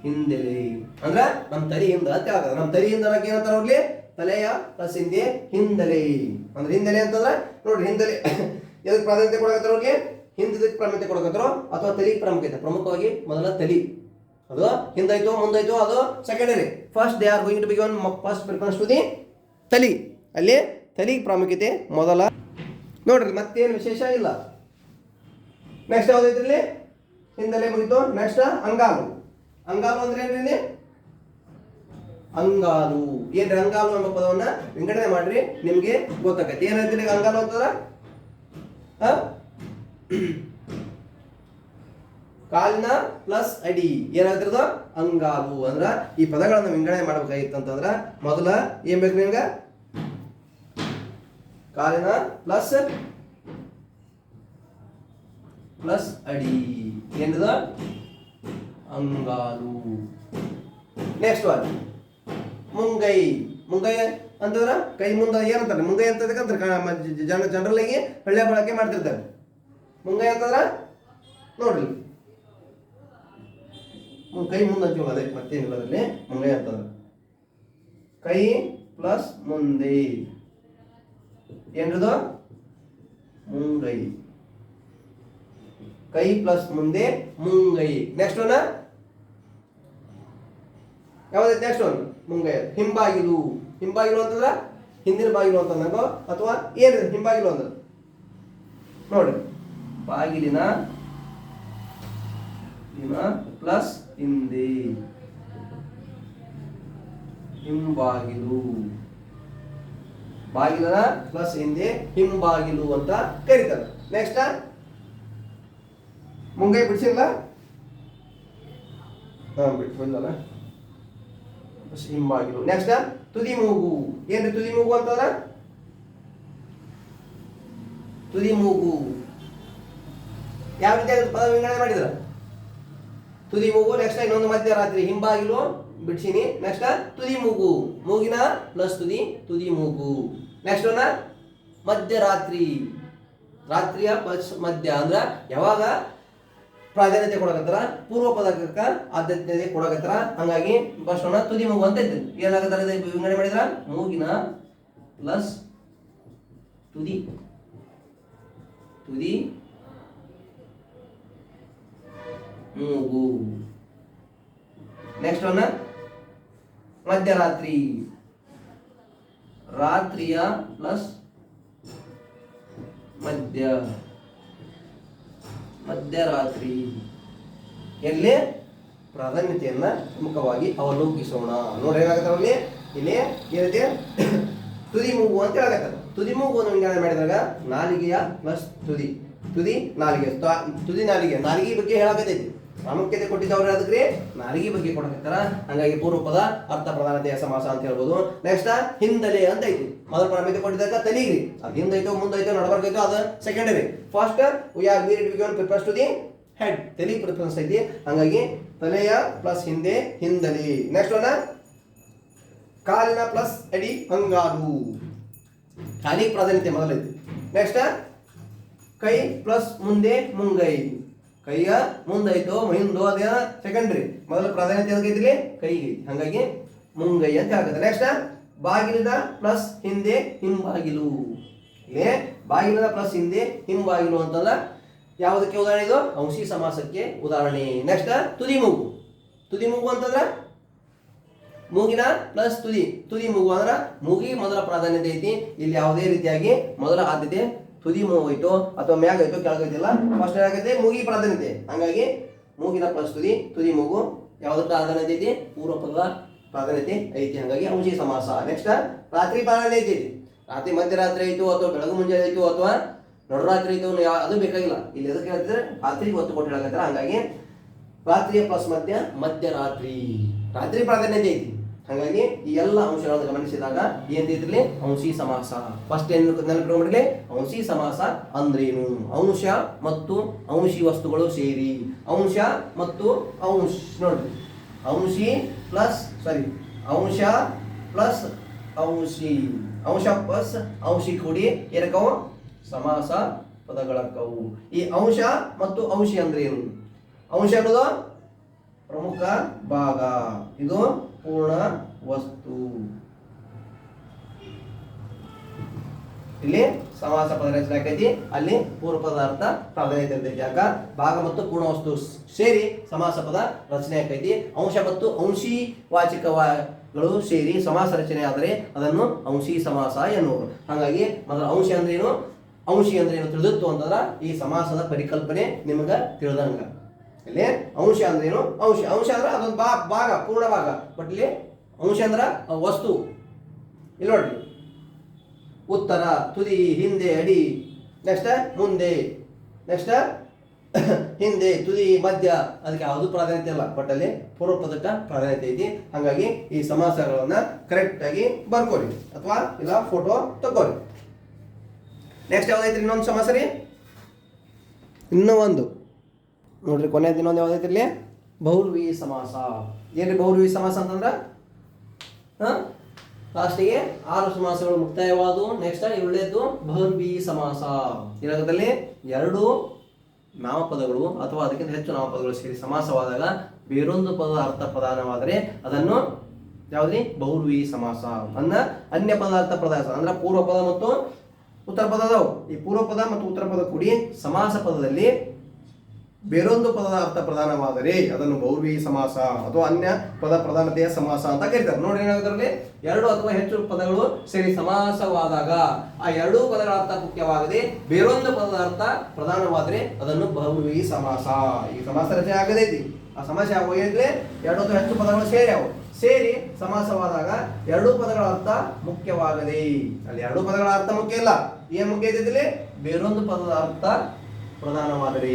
ಹಿಂದೆಲೆ ಅಂದ್ರ ನಮ್ ತರಿ ಹಿಂದ ಅಂತ ಹೇಳ್ತಾರೆ. ನಮ್ ತರಿ ಹಿಂದ ಏನಂತಾರ ನೋಡ್ಲಿ, ತಲೆಯ ಪ್ಲಸ್ ಹಿಂದೆ ಹಿಂದಲೆ ಅಂದ್ರೆ ಹಿಂದಲೆ ಅಂತಂದ್ರ ನೋಡ್ರಿ. ಹಿಂದಲೆ ಎದಕ್ಕೆ ಪ್ರಾಧಾನ್ಯತೆ ಕೊಡಕತ್ತಾರ ನೋಡ್ಲಿ, ಹಿಂದಕ್ಕೆ ಪ್ರಾಮುಖ್ಯತೆ ಕೊಡಕತ್ತಾರೋ ಅಥವಾ ತಲೆಗೆ ಪ್ರಾಮುಖ್ಯತೆ. ಪ್ರಮುಖವಾಗಿ ಮೊದಲ ತಲೆ, ಅದು ಹಿಂದಾಯ್ತು ಮುಂದಾಯ್ತು ಅದು secondary. First they are going to be given first preference to the ತಲಿ. ಅಲ್ಲಿ ತಲೆಗೆ ಪ್ರಾಮುಖ್ಯತೆ ಮೊದಲ ನೋಡ್ರಿ, ಮತ್ತೇನು ವಿಶೇಷ ಇಲ್ಲ. ನೆಕ್ಸ್ಟ್ ಯಾವ್ದೈತ್ರಿ, ಹಿಂದಲೆ ಮುಗಿತು. ನೆಕ್ಸ್ಟ್ ಅಂಗಾಲು. ಅಂಗಾಲು ಅಂದ್ರೆ ಏನ್ರಿ, ಅಂಗಾಲು ಏನ್ರಿ, ಅಂಗಾಲು ಎಂಬ ಪದವನ್ನ ವಿಂಗಡಣೆ ಮಾಡ್ರಿ, ನಿಮ್ಗೆ ಗೊತ್ತಾಗತ್ತೆ. ಏನಂತೀರಿ ಅಂಗಾಲು ಅಂತಂದ್ರ ಕಾಲಿನ ಪ್ಲಸ್ ಅಡಿ ಏನಾಗ್ತಿರೋದು ಅಂಗಾಲು. ಅಂದ್ರ ಈ ಪದಗಳನ್ನ ವಿಂಗಡಣೆ ಮಾಡ್ಬೇಕಾಗಿತ್ತು ಅಂತಂದ್ರ ಮೊದಲ ಏನ್ ಬೇಕು ನಿಮ್ಗ, ಕಾಲಿನ ಪ್ಲಸ್ ಪ್ಲಸ್ ಅಡಿ ಏನದ ಅಂಗಾಲು. Next one ಮುಂಗೈ. ಮುಂಗೈ ಅಂತಂದ್ರ ಕೈ ಮುಂದ ಏನಂತಾರೆ, ಮುಂಗೈ ಅಂತಂದ್ರೆ ಜನರಲ್ ಆಗಿ ಹಳ್ಳಿ ಬಳಕೆ ಮಾಡ್ತಿರ್ತಾರೆ. ಮುಂಗೈ ಅಂತಂದ್ರ ನೋಡ್ರಿ, ಕೈ ಮುಂದೆ ಅಂತೀವಿ, ಅದೇ ಮತ್ತೇನಿಲ್ಲ ಅದರಲ್ಲಿ. ಮುಂಗೈ ಅಂತಂದ್ರ ಕೈ ಪ್ಲಸ್ ಮುಂದೆ ಏನ್ರದು ಮುಂಗೈ. ಕೈ ಪ್ಲಸ್ ಮುಂದೆ ಮುಂಗೈ. ನೆಕ್ಸ್ಟ್ ಒನ್ ಯಾವ್ದೈತೆ, ನೆಕ್ಸ್ಟ್ ಒನ್ ಮುಂಗೈ. ಹಿಂಬಾಗಿಲು. ಹಿಂಬಾಗಿಲು ಅಂತಂದ್ರ ಹಿಂದಿನ ಬಾಗಿಲು ಅಂತ ಅನ್ನೋ ಅಥವಾ ಏನಿದೆ ಹಿಂಬಾಗಿಲು ಅಂದ್ರೆ ನೋಡ್ರಿ, ಬಾಗಿಲಿನ ಪ್ಲಸ್ ಹಿಂದೆ ಹಿಂಬಾಗಿಲು. ಬಾಗಿಲಿನ ಪ್ಲಸ್ ಹಿಂದೆ ಹಿಂಬಾಗಿಲು ಅಂತ ಕರೀತಾರೆ. ನೆಕ್ಸ್ಟ್ ಮುಂಗೈ ಬಿಡಿಸಿಲ್ಲ, ಬಿಟ್ಟಿಲ್ಲ ಹಿಂಬಾಗಿಲು. ನೆಕ್ಸ್ಟ್ ತುದಿ ಮೂಗು. ಏನ್ರಿ ತುದಿ ಮೂಗು ಅಂತಂದ್ರ ತುದಿ ಮೂಗು ಯಾವ ರೀತಿ ಪದ ವಿಂಗಡಣೆ ಮಾಡಿದ್ರ ತುದಿ ಮೂಗು. ನೆಕ್ಸ್ಟ್ ಇನ್ನೊಂದು ಮಧ್ಯರಾತ್ರಿ. ಹಿಂಬಾಗಿಲು ಬಿಡ್ಸಿನಿ. ನೆಕ್ಸ್ಟ್ ತುದಿ ಮೂಗು, ಮೂಗಿನ ಪ್ಲಸ್ ತುದಿ, ತುದಿ ಮೂಗು. ನೆಕ್ಸ್ಟ್ ಒನ್ನ ಮಧ್ಯರಾತ್ರಿ. ರಾತ್ರಿಯ ಪ್ಲಸ್ ಮಧ್ಯ ಅಂದ್ರ ಯಾವಾಗ ಪ್ರಾಧಾನ್ಯತೆ ಕೊಡಕತ್ತಾರ, ಪೂರ್ವ ಪದಕ ಆದ್ಯತೆ ಕೊಡಕತ್ತಾರ. ಹಂಗಾಗಿ ಫಸ್ಟ್ ಒನ್ನ ತುದಿ ಮೂಗು ಅಂತ ಇದ್ದ. ಏನಾಗತ್ತಾರ ವಿಂಗಡಣೆ ಮಾಡಿದ್ರ ಮೂಗಿನ ಪ್ಲಸ್ ತುದಿ, ತುದಿ ಮೂಗು. ನೆಕ್ಸ್ಟ್ ಒನ್ನ ಮಧ್ಯರಾತ್ರಿ. ರಾತ್ರಿಯ ಪ್ಲಸ್ ಮಧ್ಯ, ಮಧ್ಯರಾತ್ರಿ. ಎಲ್ಲಿ ಪ್ರಾಧಾನ್ಯತೆಯನ್ನ ಪ್ರಮುಖವಾಗಿ ಅವಲೋಕಿಸೋಣ. ನೋಡ್ರಿ ಏನಾಗತ್ತೆ ಇಲ್ಲಿ ಏನೈತೆ ತುದಿ ಮೂಗು ಅಂತ ಹೇಳಕತ್ತ. ತುದಿ ಮೂಗುವನ್ನು ವಿಂಗಡಣೆ ಮಾಡಿದಾಗ ನಾಲಿಗೆಯ ಪ್ಲಸ್ ತುದಿ, ತುದಿ ನಾಲಿಗೆ, ತುದಿ ನಾಲಿಗೆ, ನಾಲಿಗೆ ಬಗ್ಗೆ ಹೇಳಕತ್ತೈತಿ. ಪ್ರಾಮುಖ್ಯತೆ ಕೊಟ್ಟಿದ್ದವ್ರು ಅದಕ್ಕೆ ನಾಲಿಗೆ ಬಗ್ಗೆ ಕೊಡಕತ್ತಾರ. ಹಂಗಾಗಿ ಪೂರ್ವಪದ ಅರ್ಥ ಪ್ರಧಾನತೆಯ ಸಮಾಸ ಅಂತ ಹೇಳ್ಬೋದು. ನೆಕ್ಸ್ಟ್ ಹಿಂದಲೆ ಅಂತ ಐತಿ. ಮೊದಲ ಪ್ರಾಮುಖ್ಯತೆ ಕೊಟ್ಟಿದ್ದಾಗ ತಲಿಗ್ರಿ, ಅದು ಹಿಂದೈತೋ ಮುಂದೈತೋ ನಡಬಾರ್ದೈತೋ ಅದು secondary. First we are preference to the head, ತಲೆ ಪ್ರಿಫರೆನ್ಸ್ ಐತಿ. ಹಂಗಾಗಿ ತಲೆಯ ಪ್ಲಸ್ ಹಿಂದೆ ಹಿಂದಲೆ. ನೆಕ್ಸ್ಟ್ ಒನ್ನ ಕಾಲಿನ ಪ್ಲಸ್ ಅಡಿ ಅಂಗಾಲು, ಕಾಲಿಗೆ ಪ್ರಾಧಾನ್ಯತೆ ಮೊದಲೈತಿ. ನೆಕ್ಸ್ಟ್ ಕೈ ಪ್ಲಸ್ ಮುಂದೆ ಮುಂಗೈ, ಕೈಯ ಮುಂದೈತೋ ಹಿಂದೋ ಅದೇ ಸೆಕೆಂಡ್ರಿ. ಮೊದಲ ಪ್ರಾಧಾನ್ಯತೆ ಅದಕ್ಕೆ ಕೈಗೆ, ಹಂಗಾಗಿ ಮುಂಗೈ ಅಂತ ಹೇಳ್ತದೆ. ನೆಕ್ಸ್ಟ್ ಬಾಗಿಲಿನ ಪ್ಲಸ್ ಹಿಂದೆ ಹಿಂಬಾಗಿಲು. ಇಲ್ಲಿ ಬಾಗಿಲಿನ ಪ್ಲಸ್ ಹಿಂದೆ ಹಿಂಬಾಗಿಲು ಅಂತಂದ್ರೆ ಯಾವುದಕ್ಕೆ ಉದಾಹರಣೆ ಇದು? ಅಂಶಿ ಸಮಾಸಕ್ಕೆ ಉದಾಹರಣೆ. ನೆಕ್ಸ್ಟ್ ತುದಿ ಮೂಗು. ತುದಿ ಮೂಗು ಅಂತಂದ್ರೆ ಮೂಗಿನ ಪ್ಲಸ್ ತುದಿ, ತುದಿ ಮೂಗು ಅಂದ್ರೆ ಮೂಗಿಗೆ ಮೊದಲ ಪ್ರಾಧಾನ್ಯತೆ ಐತಿ. ಇಲ್ಲಿ ಯಾವುದೇ ರೀತಿಯಾಗಿ ಮೊದಲ ಆದ್ಯತೆ ತುದಿ ಮೂಗು ಐತೋ ಅಥವಾ ಮ್ಯಾಗ ಐತೋ ಕೆಳಗೈತಿಲ್ಲ, ಫಸ್ಟ್ ಏನಾಗೈತೆ ಮೂಗಿಗೆ ಪ್ರಾಧಾನ್ಯತೆ. ಹಂಗಾಗಿ ಮೂಗಿನ ಪ್ಲಸ್ ತುದಿ, ತುದಿ ಮೂಗು ಯಾವುದಕ್ಕೆ ಪ್ರಾಧಾನ್ಯತೆ ಐತಿ? ಪೂರ್ವ ಪದದ ಪ್ರಾಧಾನ್ಯತೆ ಐತಿ. ಹಂಗಾಗಿ ಅಂಶಿ ಸಮಾಸ. ನೆಕ್ಸ್ಟ್ ರಾತ್ರಿ ಪ್ರಾಧಾನ್ಯತೆ ಐತಿ. ರಾತ್ರಿ ಮಧ್ಯರಾತ್ರಿ ಐತು ಅಥವಾ ಬೆಳಗು ಮುಂಜಾನೆ ಐತು ಅಥವಾ ನಡುರಾತ್ರಿ ಐತು ಅದು ಬೇಕಾಗಿಲ್ಲ. ಇಲ್ಲಿ ಎದಕ್ಕೆ ಹೇಳ್ತಿದ್ರೆ ರಾತ್ರಿಗೆ ಒತ್ತು ಕೊಟ್ಟು ಹೇಳಕತ್ತಾರ. ಹಂಗಾಗಿ ರಾತ್ರಿಯ ಪ್ಲಸ್ ಮಧ್ಯ ಮಧ್ಯರಾತ್ರಿ, ರಾತ್ರಿ ಪ್ರಾಧಾನ್ಯತೆ ಐತಿ. ಹಾಗಾಗಿ ಈ ಎಲ್ಲ ಅಂಶಗಳನ್ನು ಗಮನಿಸಿದಾಗ ಏನಿದ್ರಲ್ಲಿ ಅಂಶಿ ಸಮಾಸ. ಫಸ್ಟ್ ಏನು ನೆನಪಿಟ್ಕೊಂಡ್ಬಿಡ್ಲಿ, ಅಂಶಿ ಸಮಾಸ ಅಂದ್ರೇನು? ಅಂಶ ಮತ್ತು ಅಂಶಿ ವಸ್ತುಗಳು ಸೇರಿ, ಅಂಶ ಮತ್ತು ಅಂಶ ನೋಡ್ರಿ, ಅಂಶಿ ಪ್ಲಸ್ ಅಂಶ ಪ್ಲಸ್ ಅಂಶಿ, ಅಂಶ ಪ್ಲಸ್ ಅಂಶಿ ಕೂಡಿ ಏನಕ್ಕವು ಸಮಾಸ ಪದಗಳಕ್ಕವು. ಈ ಅಂಶ ಮತ್ತು ಅಂಶಿ ಅಂದ್ರೆ ಏನು? ಅಂಶ ಅನ್ನೋದು ಪ್ರಮುಖ ಭಾಗ, ಇದು ಪೂರ್ಣ ವಸ್ತು. ಇಲ್ಲಿ ಸಮಾಸ ಪದ ರಚನೆ ಆಕೈತಿ, ಅಲ್ಲಿ ಪೂರ್ವ ಪದ ಅರ್ಥ ಪ್ರಾಧಾನ್ಯತೆ ಇರ್ತೈತಿ. ಯಾಕ ಭಾಗ ಮತ್ತು ಪೂರ್ಣ ವಸ್ತು ಸೇರಿ ಸಮಾಸ ಪದ ರಚನೆ ಆಕೈತಿ. ಅಂಶ ಮತ್ತು ಅಂಶಿ ವಾಚಕಗಳು ಸೇರಿ ಸಮಾಸ ರಚನೆ ಆದರೆ ಅದನ್ನು ಅಂಶಿ ಸಮಾಸ ಎನ್ನುವರು. ಹಾಗಾಗಿ ಮೊದಲ ಅಂಶ ಅಂದ್ರೆ ಏನು, ಅಂಶಿ ಅಂದ್ರೆ ಏನು ತಿಳಿದಿತ್ತು ಅಂತಂದ್ರ ಈ ಸಮಾಸದ ಪರಿಕಲ್ಪನೆ ನಿಮಗ ತಿಳಿದಂಗ. ಇಲ್ಲಿ ಅಂಶ ಅಂದ್ರೆ ಏನು, ಅಂಶ ಅಂದ್ರೆ ಅದೊಂದು ಭಾಗ, ಪೂರ್ಣ ಭಾಗ. ಬಟ್ ಇಲ್ಲಿ ಅಂಶ ಅಂದ್ರ ವಸ್ತು. ಇಲ್ಲಿ ನೋಡ್ರಿ, ಉತ್ತರ, ತುದಿ, ಹಿಂದೆ, ಅಡಿ, ನೆಕ್ಸ್ಟ್ ಮುಂದೆ, ನೆಕ್ಸ್ಟ್ ಹಿಂದೆ, ತುದಿ, ಮಧ್ಯ, ಅದಕ್ಕೆ ಯಾವುದು ಪ್ರಾಧಾನ್ಯತೆ ಇಲ್ಲ. ಬಟ್ ಅಲ್ಲಿ ಪೂರ್ವ ಪದಕ್ಕ ಪ್ರಾಧಾನ್ಯತೆ ಐತಿ. ಹಾಗಾಗಿ ಈ ಸಮಾಸಗಳನ್ನ ಕರೆಕ್ಟ್ ಆಗಿ ಬರ್ಕೋರಿ ಅಥವಾ ಇಲ್ಲ ಫೋಟೋ ತಗೋರಿ. ನೆಕ್ಸ್ಟ್ ಯಾವ್ದೈತ್ರಿ? ಇನ್ನೊಂದು ಸಮಾಸ ರೀ, ಇನ್ನೂ ಒಂದು ನೋಡ್ರಿ, ಕೊನೆಯದು ಇನ್ನೊಂದು ಯಾವ್ದೈತ್ರಿ ಇಲ್ಲಿ? ಬಹುರ್ವಿ ಸಮಾಸ. ಏನ್ರಿ ಬಹುರ್ವಿ ಸಮಾಸ ಅಂತಂದ್ರ ಲಾಸ್ಟಿಗೆ 6 ಸಮಾಸಗಳು ಮುಕ್ತಾಯವಾದವು. ನೆಕ್ಸ್ಟ್ ಒಳ್ಳೆಯದು ಬಹುರ್ವಿ ಸಮಾಸ. ಇದರಲ್ಲಿ 2 ನಾಮಪದಗಳು ಅಥವಾ ಅದಕ್ಕಿಂತ ಹೆಚ್ಚು ನಾಮಪದಗಳು ಸೇರಿ ಸಮಾಸವಾದಾಗ ಬೇರೊಂದು ಪದದ ಅರ್ಥ ಪ್ರಧಾನವಾದರೆ ಅದನ್ನು ಯಾವ್ದ್ರಿ? ಬಹುರ್ವಿ ಸಮಾಸ. ಅನ್ಯ ಪದ ಅರ್ಥ ಪ್ರಧಾನ ಅಂದ್ರೆ ಪೂರ್ವ ಪದ ಮತ್ತು ಉತ್ತರ ಪದ ಅದಾವು. ಈ ಪೂರ್ವ ಪದ ಮತ್ತು ಉತ್ತರ ಪದ ಕೂಡಿ ಸಮಾಸ ಪದದಲ್ಲಿ ಬೇರೊಂದು ಪದದ ಅರ್ಥ ಪ್ರಧಾನವಾದರೆ ಅದನ್ನು ಬಹುರ್ವಿ ಸಮಾಸ ಅಥವಾ ಅನ್ಯ ಪದ ಪ್ರಧಾನತೆಯ ಸಮಾಸ ಅಂತ ಕರೀತಾರೆ. ನೋಡಿ, ಏನಾಗೋದ್ರಲ್ಲಿ 2 ಅಥವಾ ಹೆಚ್ಚು ಪದಗಳು ಸೇರಿ ಸಮಾಸವಾದಾಗ ಆ 2 ಪದಗಳ ಅರ್ಥ ಮುಖ್ಯವಾಗದೆ ಬೇರೊಂದು ಪದದ ಅರ್ಥ ಪ್ರಧಾನವಾದರೆ ಅದನ್ನು ಬಹುರ್ವಿ ಸಮಾಸ. ಈ ಸಮಾಸ ರಚನೆ ಆಗದೈತಿ. ಆ ಸಮಾಸ ಯಾವ ಹೇಳಿದ್ರೆ 2 ಅಥವಾ ಹೆಚ್ಚು ಪದಗಳು ಸೇರಿ ಸಮಾಸವಾದಾಗ 2 ಪದಗಳ ಅರ್ಥ ಮುಖ್ಯವಾಗದೆ. ಅಲ್ಲಿ 2 ಪದಗಳ ಅರ್ಥ ಮುಖ್ಯ ಇಲ್ಲ, ಏನ್ ಮುಖ್ಯ ಐತಿದ್ರಲ್ಲಿ? ಬೇರೊಂದು ಪದದ ಅರ್ಥ ಪ್ರಧಾನವಾದರೆ.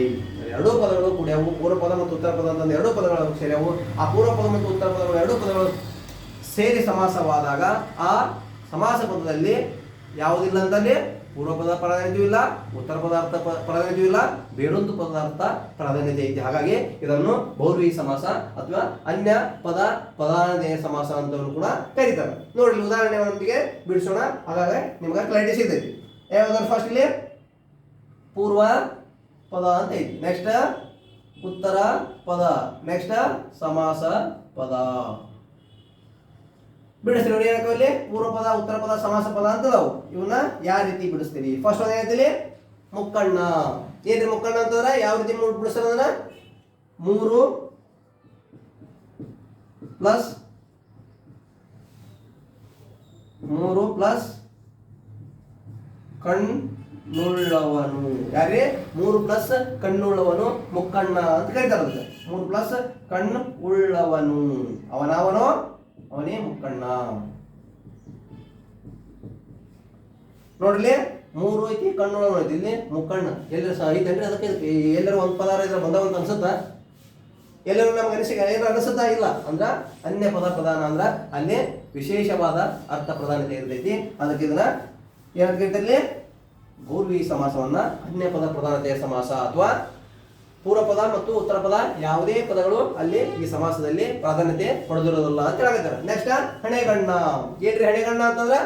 2 ಪದಗಳು ಕೂಡ್ಯಾವು, ಪೂರ್ವ ಪದ ಮತ್ತು ಉತ್ತರ ಪದ ಅಂತ 2 ಪದಗಳು ಸೇರ್ಯಾವು. ಆ ಪೂರ್ವ ಪದ ಮತ್ತು ಉತ್ತರ ಪದಗಳು 2 ಪದಗಳು ಸೇರಿ ಸಮಾಸವಾದಾಗ ಆ ಸಮಾಸ ಪದದಲ್ಲಿ ಯಾವುದಿಲ್ಲ ಅಂತಲ್ಲಿ ಪೂರ್ವ ಪದ ಪ್ರಾಧಾನ್ಯತೆಯೂ ಇಲ್ಲ, ಉತ್ತರ ಪದ ಅರ್ಥ ಪ್ರಾಧಾನ್ಯತೆಯೂ ಇಲ್ಲ, ಬೇರೊಂದು ಪದದ ಅರ್ಥ ಪ್ರಾಧಾನ್ಯತೆ ಐತಿ. ಹಾಗಾಗಿ ಇದನ್ನು ಬಹುರ್ವಿ ಸಮಾಸ ಅಥವಾ ಅನ್ಯ ಪದ ಪ್ರಧಾನತೆಯ ಸಮಾಸ ಅಂತಲೂ ಕೂಡ ಕರೀತಾರೆ. ನೋಡಿ, ಉದಾಹರಣೆಯೊಂದಿಗೆ ಬಿಡಿಸೋಣ, ಹಾಗಾಗಿ ನಿಮ್ಗೆ ಕ್ಲಾರಿಟಿ ಸಿಗ್ತೈತಿ. ಯಾವ್ದಾದ್ರು ಫಸ್ಟ್ ಇಲ್ಲಿ ಪೂರ್ವ ಪದ ಅಂತ ಐತಿ, ನೆಕ್ಸ್ಟ್ ಉತ್ತರ ಪದ, ನೆಕ್ಸ್ಟ್ ಸಮಾಸ ಪದ. ಬಿಡಿಸ್ತೀರಿ ನೋಡಿ, ಏನಕ್ಕೆ ಪೂರ್ವ ಪದ, ಉತ್ತರ ಪದ, ಸಮಾಸ ಪದ ಅಂತದಾವು. ಇವನ್ನ ಯಾವ ರೀತಿ ಬಿಡಿಸ್ತೀರಿ? ಫಸ್ಟ್ ಒಂದು ಏನೈತಿ ಮುಕ್ಕಣ್ಣ. ಏನ್ರಿ ಮುಕ್ಕಣ್ಣ ಅಂತಂದ್ರೆ ಯಾವ ರೀತಿ ಬಿಡಿಸ್ತಾರ ಅಂದ್ರೆ 3 ಪ್ಲಸ್ ಕಣ್ಣುಳ್ಳವನು. ಯಾರೇ 3 ಪ್ಲಸ್ ಕಣ್ಣುಳ್ಳವನು ಮುಕ್ಕಣ್ಣ ಅಂತ ಕರೀತಾರ. 3 ಪ್ಲಸ್ ಕಣ್ಣು ಉಳ್ಳವನು, ಅವನೇ ಮುಕ್ಕಣ್ಣ. ನೋಡ್ಲಿ, 3 ಐತಿ, ಕಣ್ಣುಳ್ಳವನು ಐತಿ, ಇಲ್ಲಿ ಮುಕ್ಕಣ್ಣ ಎಲ್ಲರೂ ಸಹ ಐತೇನ್ರಿ? ಅದಕ್ಕೆ ಎಲ್ಲರೂ ಒಂದು ಪದ ಇದ್ರೆ ಬಂದವಂತ ಅನ್ಸುತ್ತ? ಎಲ್ಲರೂ ನಮ್ಗೆ ಅನಿಸುತ್ತಾ? ಇಲ್ಲ. ಅಂದ್ರ ಅನ್ಯ ಪದ ಪ್ರಧಾನ ಅಂದ್ರ ಅಲ್ಲಿ ವಿಶೇಷವಾದ ಅರ್ಥ ಪ್ರಧಾನತೆ ಇರ್ತೈತಿ. ಅದಕ್ಕೆ ಇದನ್ನ ಏನಂತ ಬಹುರ್ವಿ ಸಮಾಸವನ್ನ ಅನ್ಯ ಪದ ಪ್ರಧಾನತೆಯ ಸಮಾಸ ಅಥವಾ ಪೂರ್ವ ಪದ ಮತ್ತು ಉತ್ತರ ಪದ ಯಾವುದೇ ಪದಗಳು ಅಲ್ಲಿ ಈ ಸಮಾಸದಲ್ಲಿ ಪ್ರಾಧಾನ್ಯತೆ ಪಡೆದಿರೋದಿಲ್ಲ ಅಂತ ಹೇಳ್ತಾರೆ. ನೆಕ್ಸ್ಟ್ ಹಣೆಗಣ್ಣ. ಏನ್ರಿ ಹಣೆಗಣ್ಣ ಅಂತಂದ್ರ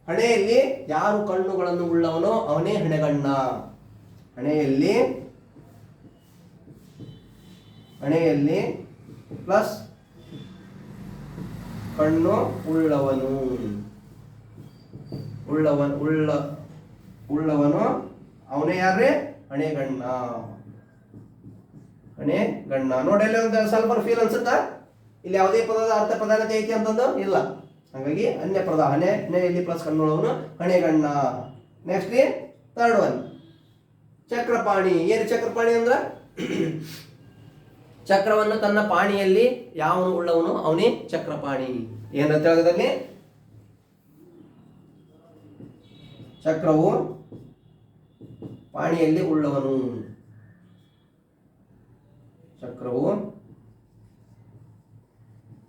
ಹಣೆಯಲ್ಲಿ ಯಾರು ಕಣ್ಣುಗಳನ್ನು ಉಳ್ಳವನೋ ಅವನೇ ಹಣೆಗಣ್ಣ. ಹಣೆಯಲ್ಲಿ ಪ್ಲಸ್ ಕಣ್ಣು ಉಳ್ಳವನು ಅವನೇ ಯಾರೇ? ಹಣೆಗಣ್ಣ. ನೋಡಿ, ಒಂದು ಸ್ವಲ್ಪ ಫೀಲ್ ಅನ್ಸುತ್ತಾ? ಇಲ್ಲಿ ಯಾವುದೇ ಪದದ ಅರ್ಥ ಪ್ರಧಾನತೆ ಐತಿ ಅಂತಂದು ಇಲ್ಲ. ಹಾಗಾಗಿ ಅನ್ಯ ಪದ ಹಣೆಯಲ್ಲಿ ಪ್ಲಸ್ ಕಣ್ಣುಳ್ಳವನು ಹಣೆಗಣ್ಣ. ನೆಕ್ಸ್ಟ್ ಥರ್ಡ್ ಒನ್ ಚಕ್ರಪಾಣಿ. ಏನು ಚಕ್ರಪಾಣಿ ಅಂದ್ರ ಚಕ್ರವನ್ನು ತನ್ನ ಪಾಣಿಯಲ್ಲಿ ಯಾವನು ಉಳ್ಳವನು ಅವನೇ ಚಕ್ರಪಾಣಿ. ಏನಂತ ಹೇಳಿದಲ್ಲಿ ಚಕ್ರವು ಪಾಣಿಯಲ್ಲಿ ಉಳ್ಳವನು. ಚಕ್ರವು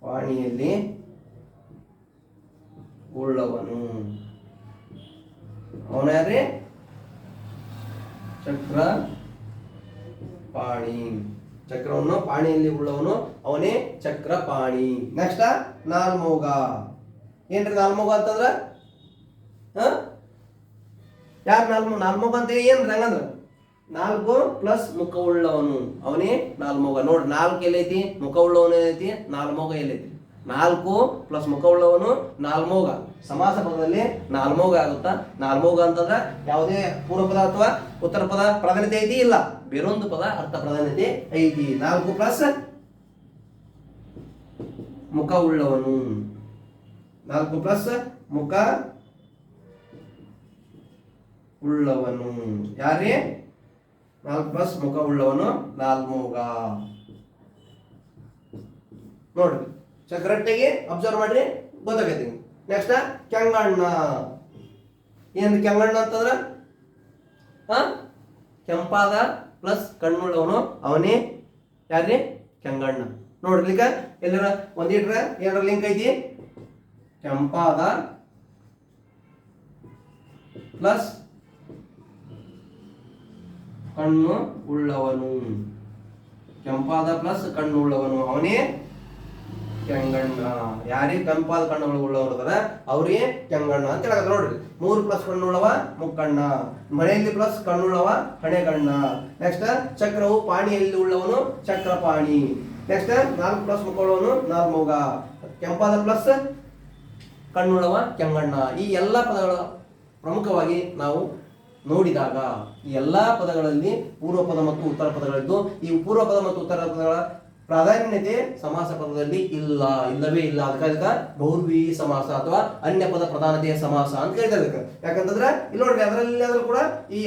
ಪಾಣಿಯಲ್ಲಿ ಉಳ್ಳವನು ಅವನ ಯಾರೇ? ಚಕ್ರ ಪಾಣಿ. ಚಕ್ರವನ್ನು ಪಾಣಿಯಲ್ಲಿ ಉಳ್ಳವನು ಅವನೇ ಚಕ್ರಪಾಣಿ. ನೆಕ್ಸ್ಟ್ ನಾಲ್ಮೋಗ. ಏನ್ರಿ ನಾಲ್ಮೋಗ ಅಂತಂದ್ರ ಯಾರು ನಾಲ್ಮೋಗ ಅಂತ ಏನ್ರಿ ಹಂಗಂದ್ರ 4 ಪ್ಲಸ್ ಮುಖವುಳ್ಳವನು ಅವನೇ ನಾಲ್ಮೋಗ. ನೋಡ್ರಿ 4 ಎಲ್ಲೈತಿ, ಮುಖವುಳ್ಳವನು ಏನೈತಿ, ನಾಲ್ಮೋಗ ಎಲ್ಲೈತಿ. 4 ಪ್ಲಸ್ ಮುಖವುಳ್ಳವನು ನಾಲ್ಮೋಗ. ಸಮಾಸ ಪದದಲ್ಲಿ ನಾಲ್ಮೋಗ ಆಗುತ್ತಾ. ನಾಲ್ಮೋಗ ಅಂತಂದ್ರೆ ಯಾವುದೇ ಪೂರ್ವ ಪದ ಅಥವಾ ಉತ್ತರ ಪದ ಪ್ರಾಧಾನ್ಯತೆ ಐತಿ ಇಲ್ಲ, ಬೇರೊಂದು ಪದ ಅರ್ಥ ಪ್ರಾಧಾನ್ಯತೆ ಐತಿ. 4 ಪ್ಲಸ್ ಮುಖ ಉಳ್ಳವನು. 4 ಪ್ಲಸ್ ಮುಖ ಉಳ್ಳವನು ಯಾರೇ? 4 ಪ್ಲಸ್ ಮುಖ ಉಳ್ಳವನು ನಾಲ್ಮೋಗ. ನೋಡ್ರಿ ಕರೆಕ್ಟಾಗಿ ಅಬ್ಸರ್ವ್ ಮಾಡ್ರಿ, ಗೊತ್ತಾಗೈತಿ. ನೆಕ್ಸ್ಟ್ ಕೆಂಗಣ್ಣ. ಏನ್ ಕೆಂಗಣ್ಣ ಅಂತಂದ್ರ ಕೆಂಪಾದ ಪ್ಲಸ್ ಕಣ್ಣುಳ್ಳವನು ಅವನೇ ಯಾರ್ರಿ? ಕೆಂಗಣ್ಣ. ನೋಡ್ರಿ ಈಗ ಎಲ್ಲರ ಒಂದಿಟ್ರ ಏನರ ಲಿಂಕ್ ಐತಿ. ಕೆಂಪಾದ ಪ್ಲಸ್ ಕಣ್ಣು ಉಳ್ಳವನು. ಕೆಂಪಾದ ಪ್ಲಸ್ ಕಣ್ಣು ಉಳ್ಳವನು ಅವನೇ ಕೆಂಗಣ್ಣ. ಯಾರೇ ಕೆಂಪಾದ ಕಣ್ಣು ಉಳ್ಳವರ ಅವ್ರಿಗೆ ಕೆಂಗಣ್ಣ ಅಂತ ಹೇಳಕ. ನೋಡ್ರಿ 3 ಪ್ಲಸ್ ಕಣ್ಣುಳ್ಳವ ಮುಕ್ಕಣ್ಣ. ಮನೆಯಲ್ಲಿ ಪ್ಲಸ್ ಕಣ್ಣುಳ್ಳವ ಹಣೆಗಣ್ಣ. ನೆಕ್ಸ್ಟ್ ಚಕ್ರವು ಪಾಣಿಯಲ್ಲಿ ಉಳ್ಳವನು ಚಕ್ರಪಾಣಿ. ನೆಕ್ಸ್ಟ್ 4 ಪ್ಲಸ್ ಮುಖವುಳ್ಳವನು ನಾಲ್ಮೋಗ. ಕೆಂಪಾದ ಪ್ಲಸ್ ಕಣ್ಣುಳ್ಳವ ಕೆಂಗಣ್ಣ. ಈ ಎಲ್ಲ ಪದಗಳ ಪ್ರಮುಖವಾಗಿ ನಾವು ನೋಡಿದಾಗ ಈ ಎಲ್ಲಾ ಪದಗಳಲ್ಲಿ ಪೂರ್ವ ಪದ ಮತ್ತು ಉತ್ತರ ಪದಗಳಿದ್ದು, ಈ ಪೂರ್ವ ಪದ ಮತ್ತು ಉತ್ತರ ಪದಗಳ ಪ್ರಾಧಾನ್ಯತೆ ಸಮಾಸ ಪದದಲ್ಲಿ ಇಲ್ಲವೇ ಇಲ್ಲ. ಅದಕ್ಕೆ ಬಹುರ್ವಿ ಸಮಾಸ ಅಥವಾ ಅನ್ಯ ಪದ ಪ್ರಧಾನತೆಯ ಸಮಾಸ ಅಂತ ಹೇಳ್ತಾರೆ. ಯಾಕಂತಂದ್ರೆ ಇಲ್ಲಿ ನೋಡ್ರಿ ಅದರಲ್ಲಿ ಆದ್ರೂ ಕೂಡ ಈ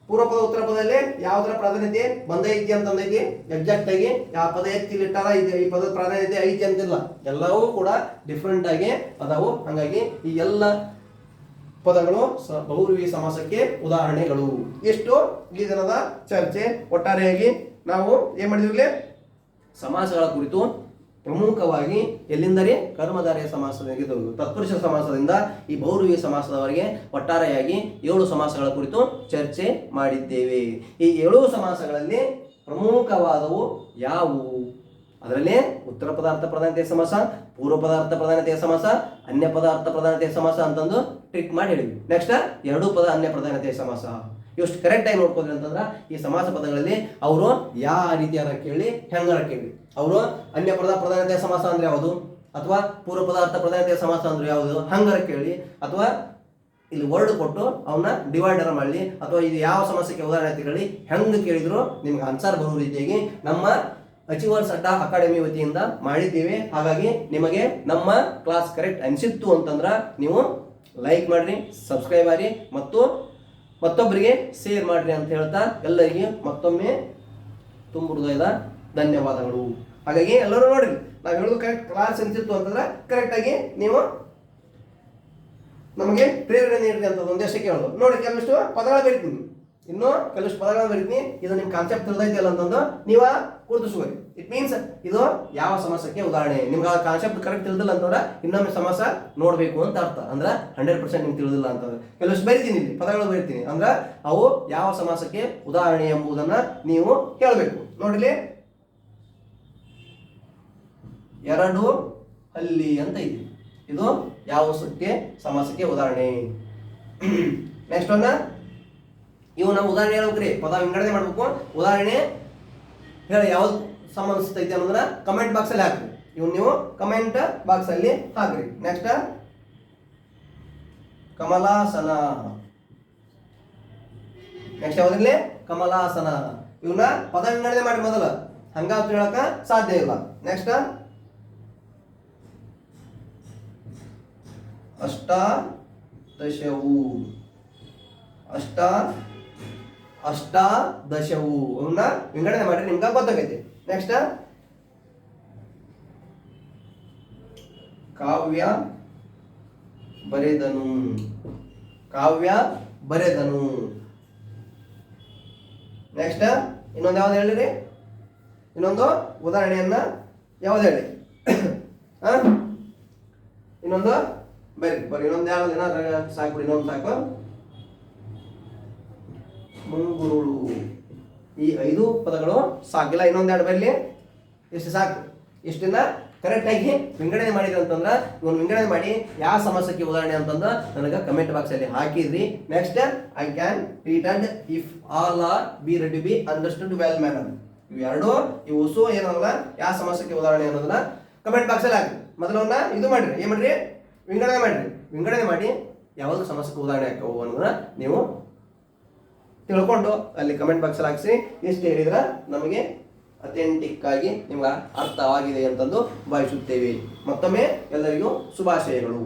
ಪೂರ್ವ ಪದ ಉತ್ತರ ಪದದಲ್ಲಿ ಯಾವ್ದರ ಪ್ರಾಧಾನ್ಯತೆ ಬಂದೈತಿ ಅಂತಂದೈತಿ. ಎಕ್ಸಾಕ್ಟ್ ಆಗಿ ಯಾವ ಪದ ಎತ್ತಿಲಿಟ್ಟಾರ ಈ ಪದದ ಪ್ರಾಧಾನ್ಯತೆ ಐತಿ ಅಂತಿಲ್ಲ, ಎಲ್ಲವೂ ಕೂಡ ಡಿಫ್ರೆಂಟ್ ಆಗಿ ಅದಾವು. ಹಂಗಾಗಿ ಈ ಎಲ್ಲ ಪದಗಳು ಬಹುರ್ವಿ ಸಮಾಸಕ್ಕೆ ಉದಾಹರಣೆಗಳು. ಎಷ್ಟು ಈ ದಿನದ ಚರ್ಚೆ. ಒಟ್ಟಾರೆಯಾಗಿ ನಾವು ಏನ್ ಮಾಡಿದ್ವಿ, ಸಮಾಸಗಳ ಕುರಿತು ಪ್ರಮುಖವಾಗಿ ಎಲ್ಲಿಂದರೆ ಕರ್ಮಧಾರಯ ಸಮಾಸದಿಂದ ತತ್ಪುರುಷ ಸಮಾಸದಿಂದ ಈ ಬಹುರ್ವಿ ಸಮಾಸದವರೆಗೆ ಒಟ್ಟಾರೆಯಾಗಿ 7 ಸಮಾಸಗಳ ಕುರಿತು ಚರ್ಚೆ ಮಾಡಿದ್ದೇವೆ. ಈ 7 ಸಮಾಸಗಳಲ್ಲಿ ಪ್ರಮುಖವಾದವು ಯಾವುವು? ಅದರಲ್ಲಿ ಉತ್ತರ ಪದಾರ್ಥ ಪ್ರಧಾನತೆಯ ಸಮಾಸ, ಪೂರ್ವ ಪದಾರ್ಥ ಪ್ರಧಾನತೆಯ ಸಮಾಸ, ಅನ್ಯ ಪದಾರ್ಥ ಪ್ರಧಾನತೆಯ ಸಮಾಸ ಅಂತಂದು ಟ್ರಿಕ್ ಮಾಡಿ ಹೇಳಿದ್ವಿ. ನೆಕ್ಸ್ಟ್ 2 ಪದ ಅನ್ಯ ಪ್ರಧಾನತೆಯ ಸಮಾಸ. ಇಷ್ಟು ಕರೆಕ್ಟ್ ಆಗಿ ನೋಡ್ಕೊಂಡ್ರಿ ಅಂತಂದ್ರೆ ಈ ಸಮಾಸ ಪದಗಳಲ್ಲಿ ಅವರು ಯಾವ ರೀತಿಯಾರ ಕೇಳಿ ಹೆಂಗಾರ ಕೇಳಿ, ಅವರು ಅನ್ಯ ಪದ ಪ್ರಧಾನತೆಯ ಸಮಾಸ ಅಂದ್ರೆ ಯಾವುದು, ಅಥವಾ ಪೂರ್ವ ಪದಾರ್ಥ ಪ್ರಧಾನತೆಯ ಸಮಾಸ ಅಂದ್ರೆ ಯಾವುದು ಹಂಗಾರ ಕೇಳಿ, ಅಥವಾ ಇಲ್ಲಿ ವರ್ಡ್ ಕೊಟ್ಟು ಅವನ್ನ ಡಿವೈಡರ್ ಮಾಡಲಿ, ಅಥವಾ ಇದು ಯಾವ ಸಮಾಸಕ್ಕೆ ಉದಾಹರಣೆ ತಿಳಿ ಹೆಂಗೆ ಕೇಳಿದ್ರು ನಿಮ್ಗೆ ಆನ್ಸರ್ ಬರೋ ರೀತಿಯಾಗಿ ನಮ್ಮ ಅಚೀವರ್ಸ್ ಅಡ್ಡಾ ಅಕಾಡೆಮಿ ವತಿಯಿಂದ ಮಾಡಿದ್ದೇವೆ. ಹಾಗಾಗಿ ನಿಮಗೆ ನಮ್ಮ ಕ್ಲಾಸ್ ಕರೆಕ್ಟ್ ಅನಿಸಿತ್ತು ಅಂತಂದ್ರ ನೀವು ಲೈಕ್ ಮಾಡ್ರಿ, ಸಬ್ಸ್ಕ್ರೈಬ್ ಮಾಡಿ ಮತ್ತು ಮತ್ತೊಬ್ಬರಿಗೆ ಶೇರ್ ಮಾಡ್ರಿ ಅಂತ ಹೇಳ್ತಾ ಎಲ್ಲರಿಗೆ ಮತ್ತೊಮ್ಮೆ ತುಂಬ ಹೃದಯದ ಧನ್ಯವಾದಗಳು. ಹಾಗಾಗಿ ಎಲ್ಲರೂ ನೋಡ್ರಿ, ನಾವು ಹೇಳೋದು ಕರೆಕ್ಟ್ ಕ್ಲಾಸ್ ಅನಿಸಿತ್ತು ಅಂತಂದ್ರೆ ಕರೆಕ್ಟಾಗಿ ನೀವು ನಮಗೆ ಪ್ರೇರಣೆ ನೀಡ್ರಿ ಅಂತ ಒಂದಷ್ಟೇ ಕೇಳೋದು. ನೋಡಿ ಕೆಲವಷ್ಟು ಪದಗಳು ಬರೀತೀನಿ, ಇನ್ನೂ ಕೆಲವಷ್ಟು ಪದಗಳನ್ನು ಬರೀತೀನಿ. ಇದು ನಿಮ್ಮ ಕಾನ್ಸೆಪ್ಟ್ ತಿಳಿದೈತಿಲ್ಲ ಅಂತಂದು ನೀವ ಗುರುತಿಸ್ಕೊಳ್ಳಿ. ಇಟ್ ಮೀನ್ಸ್ ಇದು ಯಾವ ಸಮಾಸಕ್ಕೆ ಉದಾಹರಣೆ. ನಿಮ್ಗೆ ಆ ಕಾನ್ಸೆಪ್ಟ್ ಕರೆಕ್ಟ್ ತಿಳಿದಿಲ್ಲ ಅಂತಂದ್ರೆ ಇನ್ನೊಮ್ಮೆ ಸಮಾಸ ನೋಡ್ಬೇಕು ಅಂತ ಅರ್ಥ. ಅಂದ್ರೆ 100% ನಿಮ್ಗೆ ತಿಳಿದಿಲ್ಲ ಅಂತಂದ್ರೆ ಕೆಲವಷ್ಟು ಬರೀತೀನಿ, ಇಲ್ಲಿ ಪದಗಳು ಬರೀತೀನಿ, ಅಂದ್ರೆ ಅವು ಯಾವ ಸಮಾಸಕ್ಕೆ ಉದಾಹರಣೆ ಎಂಬುದನ್ನ ನೀವು ಹೇಳಬೇಕು. ನೋಡ್ರಿ, 2 ಹಲ್ಲಿ ಅಂತ ಇದೆ, ಇದು ಯಾವ ಸಮಾಸಕ್ಕೆ ಉದಾಹರಣೆ. ನೆಕ್ಸ್ಟ್ ಒಂದು ಇವು ನಾವು ಉದಾಹರಣೆ ಹೇಳ್ಬೇಕ್ರಿ, ಪದ ವಿಂಗಡಣೆ ಮಾಡ್ಬೇಕು. ಉದಾಹರಣೆ ಹೇಳಿ ಯಾವ್ದು ಸಂಬಂಧಿಸ್ತೈತಿ ಅನ್ನೋದನ್ನ ಕಮೆಂಟ್ ಬಾಕ್ಸ್ ಅಲ್ಲಿ ಹಾಕ್ರಿ. ಇವ್ ನೀವು ಕಮೆಂಟ್ ಬಾಕ್ಸ್ ಅಲ್ಲಿ ಹಾಕ್ರಿ. ನೆಕ್ಸ್ಟ್ ಕಮಲಾಸನ. ನೆಕ್ಸ್ಟ್ ಯಾವ್ದ್ರಲ್ಲಿ ಕಮಲಾಸನ. ಇವನ್ನ ಪದ ವಿಂಗಡಣೆ ಮಾಡಿ ಮೊದಲ, ಹಂಗ ಹೇಳಕ ಸಾಧ್ಯ ಇಲ್ಲ. ನೆಕ್ಸ್ಟ್ ಅಷ್ಟಾದಶವು. ಅಷ್ಟಾದಶವು ಅವನ್ನ ವಿಂಗಡಣೆ ಮಾಡಿ ನಿಮ್ಗೆ ಗೊತ್ತಾಗೈತಿ. ನೆಕ್ಸ್ಟ್ ಕಾವ್ಯ ಬರೆದನು. ನೆಕ್ಸ್ಟ್ ಇನ್ನೊಂದು ಯಾವ್ದು ಹೇಳಿರಿ, ಇನ್ನೊಂದು ಉದಾಹರಣೆಯನ್ನ ಯಾವ್ದು ಹೇಳಿ. ಇನ್ನೊಂದು ಬರೀ ಇನ್ನೊಂದು ಯಾವ್ದು ಏನಾದ್ರು ಸಾಕು, ಇನ್ನೊಂದು ಸಾಕು. ಮುಂಗುರುಳು. ಈ 5 ಪದಗಳು ಸಾಕಿಲ್ಲ. ಇನ್ನೊಂದೆರಡು ಬರಲಿ, ಎಷ್ಟು ಸಾಕು. ಇಷ್ಟನ್ನ ಕರೆಕ್ಟಾಗಿ ವಿಂಗಡಣೆ ಮಾಡಿದ್ರಿ ಅಂತಂದ್ರೆ ಒಂದು ವಿಂಗಡಣೆ ಮಾಡಿ ಯಾವ ಸಮಾಸಕ್ಕೆ ಉದಾಹರಣೆ ಅಂತಂದ್ರೆ ನನಗೆ ಕಮೆಂಟ್ ಬಾಕ್ಸ್ ಅಲ್ಲಿ ಹಾಕಿದ್ರಿ. Next, I can return if all are be ready be understood well manner. ಇವೆರಡು ಇವು ಹೊಸ ಏನಲ್ಲ ಯಾವ ಸಮಾಸಕ್ಕೆ ಉದಾಹರಣೆ ಅನ್ನೋದನ್ನ ಕಮೆಂಟ್ ಬಾಕ್ಸ್ ಅಲ್ಲಿ ಹಾಕಿ. ಮೊದಲವನ್ನ ಇದು ಮಾಡ್ರಿ, ಏನ್ ಮಾಡ್ರಿ, ವಿಂಗಡಣೆ ಮಾಡ್ರಿ. ವಿಂಗಡಣೆ ಮಾಡಿ ಯಾವ್ದು ಸಮಾಸಕ್ಕೆ ಉದಾಹರಣೆ ಹಾಕವು ಅನ್ನೋದನ್ನ ನೀವು ತಿಳ್ಕೊಂಡು ಅಲ್ಲಿ ಕಮೆಂಟ್ ಬಾಕ್ಸ್ ಅಲ್ಲಿ ಹಾಕಿಸಿ. ಎಷ್ಟು ಹೇಳಿದ್ರ ನಮಗೆ ಅಥೆಂಟಿಕ್ ಆಗಿ ನಿಮ್ಗೆ ಅರ್ಥವಾಗಿದೆ ಅಂತಂದು ಭಾವಿಸುತ್ತೇವೆ. ಮತ್ತೊಮ್ಮೆ ಎಲ್ಲರಿಗೂ ಶುಭಾಶಯಗಳು.